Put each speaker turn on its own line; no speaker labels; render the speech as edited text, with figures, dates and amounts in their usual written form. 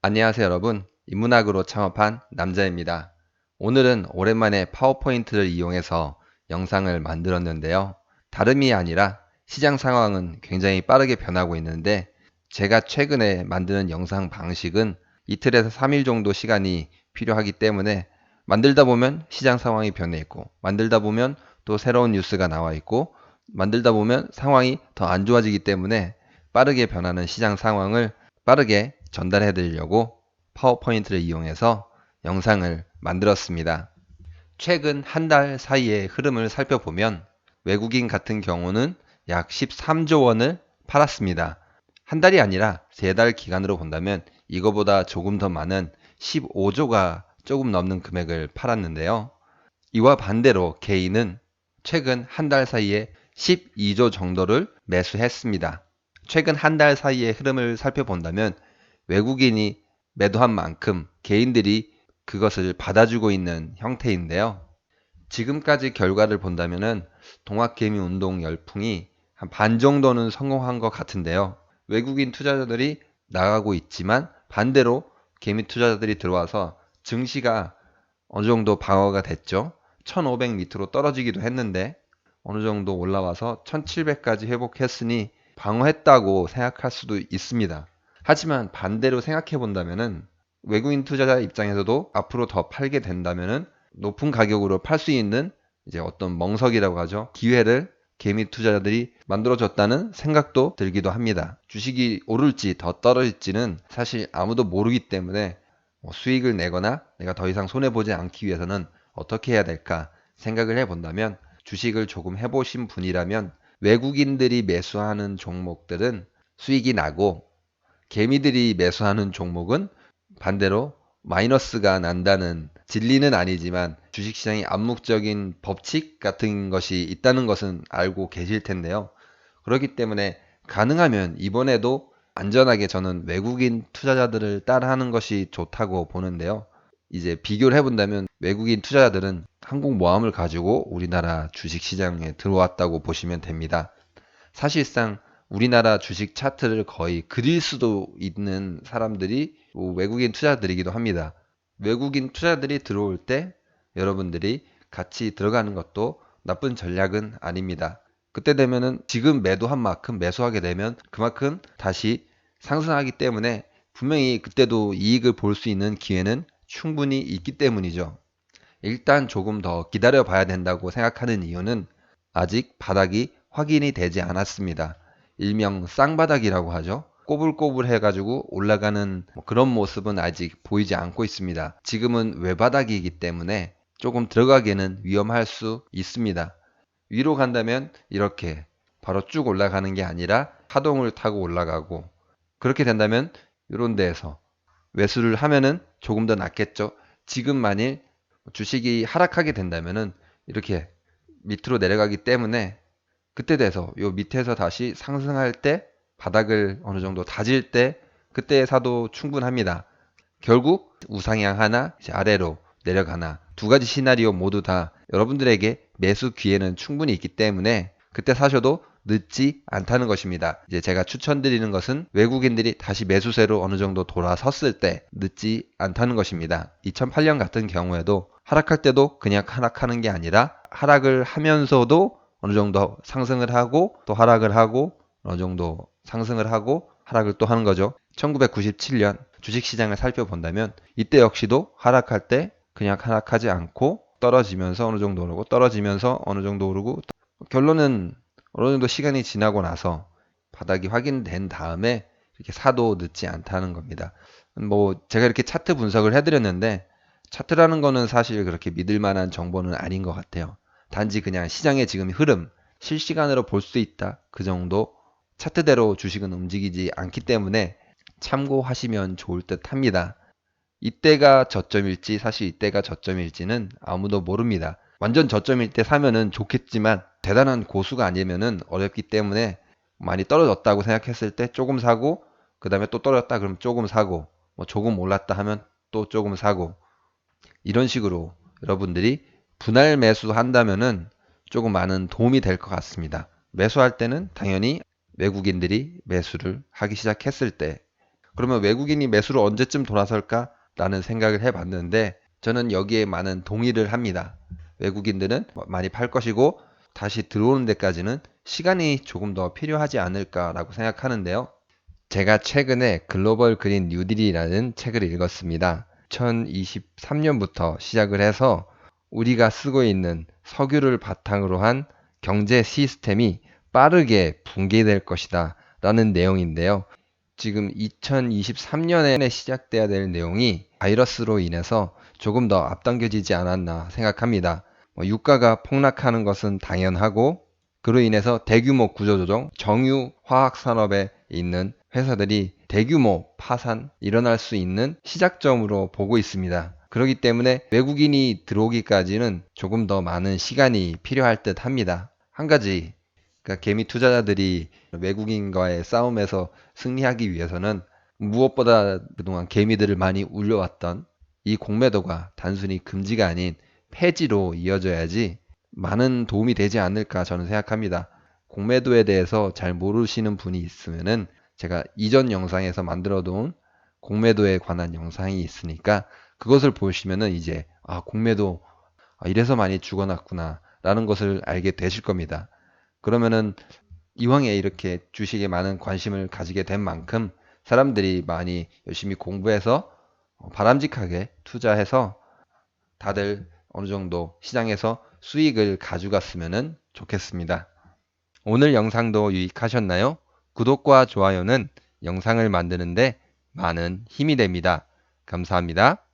안녕하세요 여러분. 인문학으로 창업한 남자입니다. 오늘은 오랜만에 파워포인트를 이용해서 영상을 만들었는데요. 다름이 아니라 시장 상황은 굉장히 빠르게 변하고 있는데 제가 최근에 만드는 영상 방식은 이틀에서 3일 정도 시간이 필요하기 때문에 만들다 보면 시장 상황이 변해 있고 만들다 보면 또 새로운 뉴스가 나와 있고 만들다 보면 상황이 더 안 좋아지기 때문에 빠르게 변하는 시장 상황을 빠르게 전달해 드리려고 파워포인트를 이용해서 영상을 만들었습니다. 최근 한 달 사이의 흐름을 살펴보면 외국인 같은 경우는 약 13조 원을 팔았습니다. 한 달이 아니라 3달 기간으로 본다면 이거보다 조금 더 많은 15조가 조금 넘는 금액을 팔았는데요. 이와 반대로 개인은 최근 한 달 사이에 12조 정도를 매수했습니다. 최근 한 달 사이의 흐름을 살펴본다면 외국인이 매도한 만큼 개인들이 그것을 받아주고 있는 형태인데요. 지금까지 결과를 본다면은 동학개미 운동 열풍이 한 반 정도는 성공한 것 같은데요. 외국인 투자자들이 나가고 있지만 반대로 개미 투자자들이 들어와서 증시가 어느 정도 방어가 됐죠. 1500 밑으로 떨어지기도 했는데 어느 정도 올라와서 1700까지 회복했으니 방어했다고 생각할 수도 있습니다. 하지만 반대로 생각해 본다면은 외국인 투자자 입장에서도 앞으로 더 팔게 된다면은 높은 가격으로 팔 수 있는 이제 어떤 멍석이라고 하죠. 기회를 개미 투자자들이 만들어줬다는 생각도 들기도 합니다. 주식이 오를지 더 떨어질지는 사실 아무도 모르기 때문에 수익을 내거나 내가 더 이상 손해보지 않기 위해서는 어떻게 해야 될까 생각을 해본다면 주식을 조금 해보신 분이라면 외국인들이 매수하는 종목들은 수익이 나고 개미들이 매수하는 종목은 반대로 마이너스가 난다는 진리는 아니지만 주식시장의 암묵적인 법칙 같은 것이 있다는 것은 알고 계실 텐데요. 그렇기 때문에 가능하면 이번에도 안전하게 저는 외국인 투자자들을 따라하는 것이 좋다고 보는데요. 이제 비교를 해본다면 외국인 투자자들은 항공모함을 가지고 우리나라 주식시장에 들어왔다고 보시면 됩니다. 사실상 우리나라 주식 차트를 거의 그릴 수도 있는 사람들이 외국인 투자들이기도 합니다. 외국인 투자들이 들어올 때 여러분들이 같이 들어가는 것도 나쁜 전략은 아닙니다. 그때 되면은 지금 매도한 만큼 매수하게 되면 그만큼 다시 상승하기 때문에 분명히 그때도 이익을 볼 수 있는 기회는 충분히 있기 때문이죠. 일단 조금 더 기다려 봐야 된다고 생각하는 이유는 아직 바닥이 확인이 되지 않았습니다. 일명 쌍바닥이라고 하죠. 꼬불꼬불 해가지고 올라가는 그런 모습은 아직 보이지 않고 있습니다. 지금은 외바닥이기 때문에 조금 들어가기에는 위험할 수 있습니다. 위로 간다면 이렇게 바로 쭉 올라가는 게 아니라 파동을 타고 올라가고 그렇게 된다면 이런 데에서 매수를 하면은 조금 더 낫겠죠. 지금 만일 주식이 하락하게 된다면은 이렇게 밑으로 내려가기 때문에 그때 돼서 요 밑에서 다시 상승할 때 바닥을 어느 정도 다질 때 그때 사도 충분합니다. 결국 우상향 하나 이제 아래로 내려가나 두 가지 시나리오 모두 다 여러분들에게 매수 기회는 충분히 있기 때문에 그때 사셔도 늦지 않다는 것입니다. 이제 제가 추천드리는 것은 외국인들이 다시 매수세로 어느 정도 돌아섰을 때 늦지 않다는 것입니다. 2008년 같은 경우에도 하락할 때도 그냥 하락하는 게 아니라 하락을 하면서도 어느 정도 상승을 하고 또 하락을 하고 어느 정도 상승을 하고 하락을 또 하는 거죠. 1997년 주식시장을 살펴본다면 이때 역시도 하락할 때 그냥 하락하지 않고 떨어지면서 어느 정도 오르고 떨어지면서 어느 정도 오르고 결론은 어느 정도 시간이 지나고 나서 바닥이 확인된 다음에 이렇게 사도 늦지 않다는 겁니다. 뭐 제가 이렇게 차트 분석을 해드렸는데 차트라는 거는 사실 그렇게 믿을 만한 정보는 아닌 것 같아요. 단지 그냥 시장의 지금 흐름, 실시간으로 볼 수 있다. 그 정도 차트대로 주식은 움직이지 않기 때문에 참고하시면 좋을 듯 합니다. 이때가 저점일지 사실 이때가 저점일지는 아무도 모릅니다. 완전 저점일 때 사면은 좋겠지만 대단한 고수가 아니면은 어렵기 때문에 많이 떨어졌다고 생각했을 때 조금 사고 그 다음에 또 떨어졌다 그러면 조금 사고 뭐 조금 올랐다 하면 또 조금 사고 이런 식으로 여러분들이 분할 매수한다면은 조금 많은 도움이 될 것 같습니다. 매수할 때는 당연히 외국인들이 매수를 하기 시작했을 때 그러면 외국인이 매수를 언제쯤 돌아설까? 라는 생각을 해봤는데 저는 여기에 많은 동의를 합니다. 외국인들은 많이 팔 것이고 다시 들어오는 데까지는 시간이 조금 더 필요하지 않을까라고 생각하는데요. 제가 최근에 글로벌 그린 뉴딜이라는 책을 읽었습니다. 2023년부터 시작을 해서 우리가 쓰고 있는 석유를 바탕으로 한 경제 시스템이 빠르게 붕괴될 것이다 라는 내용인데요. 지금 2023년에 시작돼야 될 내용이 바이러스로 인해서 조금 더 앞당겨지지 않았나 생각합니다. 유가가 폭락하는 것은 당연하고 그로 인해서 대규모 구조조정, 정유 화학 산업에 있는 회사들이 대규모 파산 일어날 수 있는 시작점으로 보고 있습니다. 그렇기 때문에 외국인이 들어오기까지는 조금 더 많은 시간이 필요할 듯 합니다. 한 가지, 그러니까 개미 투자자들이 외국인과의 싸움에서 승리하기 위해서는 무엇보다 그동안 개미들을 많이 울려왔던 이 공매도가 단순히 금지가 아닌 폐지로 이어져야지 많은 도움이 되지 않을까 저는 생각합니다. 공매도에 대해서 잘 모르시는 분이 있으면은 제가 이전 영상에서 만들어 놓은 공매도에 관한 영상이 있으니까 그것을 보시면은 이제 공매도 이래서 많이 죽어났구나 라는 것을 알게 되실 겁니다. 그러면은 이왕에 이렇게 주식에 많은 관심을 가지게 된 만큼 사람들이 많이 열심히 공부해서 바람직하게 투자해서 다들 어느 정도 시장에서 수익을 가져갔으면 좋겠습니다. 오늘 영상도 유익하셨나요? 구독과 좋아요는 영상을 만드는데 많은 힘이 됩니다. 감사합니다.